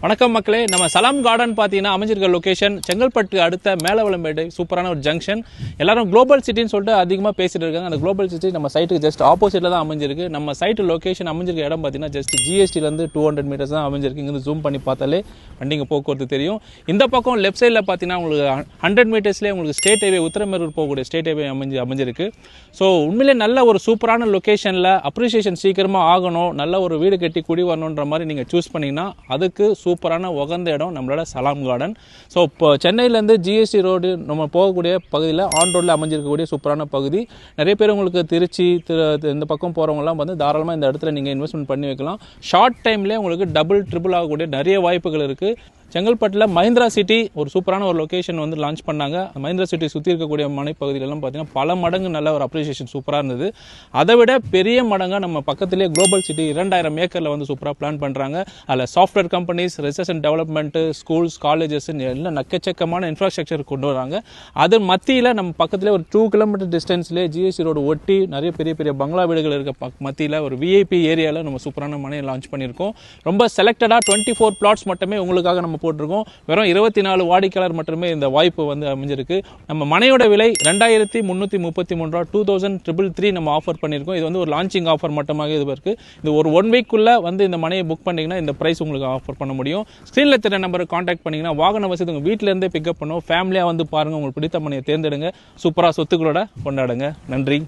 வணக்கம் மக்களே, நம்ம சலாம் கார்டன் பார்த்தீங்கன்னா அமைஞ்சிருக்க லொக்கேஷன் செங்கல்பட்டு அடுத்த மேலவளம்பேடு சூப்பரான ஒரு ஜங்ஷன். எல்லாரும் குளோபல் சிட்டின்னு சொல்லிட்டு அதிகமாக பேசிட்டு இருக்காங்க. அந்த குளோபல் சிட்டி நம்ம சைட்டுக்கு ஜஸ்ட் ஆப்போசிட்டில் தான் அமைஞ்சிருக்கு. நம்ம சைட்டு லொக்கேஷன் அமைஞ்சிருக்க இடம் பார்த்தீங்கன்னா ஜஸ்ட் ஜிஎஸ்டிலேருந்து 200 மீட்டர்ஸ் தான் அமைஞ்சிருக்கு. இங்கே ஜூம் பண்ணி பார்த்தாலே வண்டிங்க போக்குவரத்து தெரியும். இந்த பக்கம் லெஃப்ட் சைடில் பார்த்தீங்கன்னா உங்களுக்கு 100 மீட்டர்ஸ்லேயே உங்களுக்கு ஸ்டேட் ஹைவே உத்தரமேரூர் போகக்கூடிய ஸ்டேட் ஹைவே அமைஞ்சிருக்கு. ஸோ உண்மையிலே நல்ல ஒரு சூப்பரான லொக்கேஷனில் அப்ரிசியேஷன் சீக்கிரமாக ஆகணும், நல்ல ஒரு வீடு கட்டி குடி வரணுன்ற மாதிரி நீங்கள் சூஸ் பண்ணிங்கன்னா அதுக்கு சூப்பரான உகந்த இடம் நம்மளோட சலாம் கார்டன். ஸோ இப்போ சென்னையிலேருந்து ஜிஎஸ்டி ரோடு நம்ம போகக்கூடிய பகுதியில் ஆன் ரோடில் அமைஞ்சிருக்கக்கூடிய சூப்பரான பகுதி. நிறைய பேர் உங்களுக்கு திருச்சி இந்த பக்கம் போகிறவங்கலாம் வந்து தாராளமாக இந்த இடத்துல நீங்கள் இன்வெஸ்ட்மெண்ட் பண்ணி வைக்கலாம். ஷார்ட் டைம்லேயே உங்களுக்கு டபுள் ட்ரிபிள் ஆகக்கூடிய நிறைய வாய்ப்புகள் இருக்குது. செங்கல்பட்டில் மஹிந்திரா சிட்டி ஒரு சூப்பரான ஒரு லொக்கேஷன் வந்து லான்ச் பண்ணாங்க. மஹிந்திரா சிட்டி சுற்றி இருக்கக்கூடிய மனைப்பகுதிகளெல்லாம் பார்த்தீங்கன்னா பல மடங்கு நல்ல ஒரு அப்ரிசியேஷன் சூப்பராக இருந்தது. அதை விட பெரிய மடங்காக நம்ம பக்கத்திலே குளோபல் சிட்டி 2000 ஏக்கரில் வந்து சூப்பராக பிளான் பண்ணுறாங்க. அதில் software companies, research and development, schools, colleges எல்லாம் நக்கச்சக்கமான இன்ஃப்ராஸ்ட்ரக்சர் கொண்டு வராங்க. அது மத்தியில் நம்ம பக்கத்திலே ஒரு 2 கிலோமீட்டர் டிஸ்டன்ஸ்லேயே ஜிஎஸ்டி ரோடு ஒட்டி நிறைய பெரிய பெரிய பங்களா வீடுகள் இருக்க மத்தியில் ஒரு விஐபி ஏரியாவில் நம்ம சூப்பரான மனையை லான்ச் பண்ணியிருக்கோம். ரொம்ப செலக்டடாக 24 பிளாட்ஸ் மட்டுமே உங்களுக்காக நம்ம போட்டிருக்கோம். வெறும் 24 வாடிக்கையாளர் மட்டுமே இந்த வாய்ப்பு வந்து அமைஞ்சிருக்கு. நம்ம மனையோட விலை 2333 2333 நம்ம ஆஃபர் பண்ணியிருக்கோம். இது வந்து ஒரு லான்ச்சிங் ஆஃபர் மட்டுமாக இது இருக்கு. இது ஒரு 1 வீக்குள்ள வந்து இந்த மனையை புக் பண்ணீங்கன்னா இந்த பிரைஸ் உங்களுக்கு ஆஃபர் பண்ண முடியும். ஸ்க்ரீனில் தெரிய நம்பருக்கு கான்டாக்ட் பண்ணீங்கன்னா வாகன வசதி உங்கள் வீட்டில இருந்தே பிக்கப் பண்ணுவோம். ஃபேமிலியாக வந்து பாருங்க, உங்களுக்கு பிடித்த மனையை தேர்ந்தெடுங்க, சூப்பராக சொத்துக்களோட கொண்டாடுங்க. நன்றி.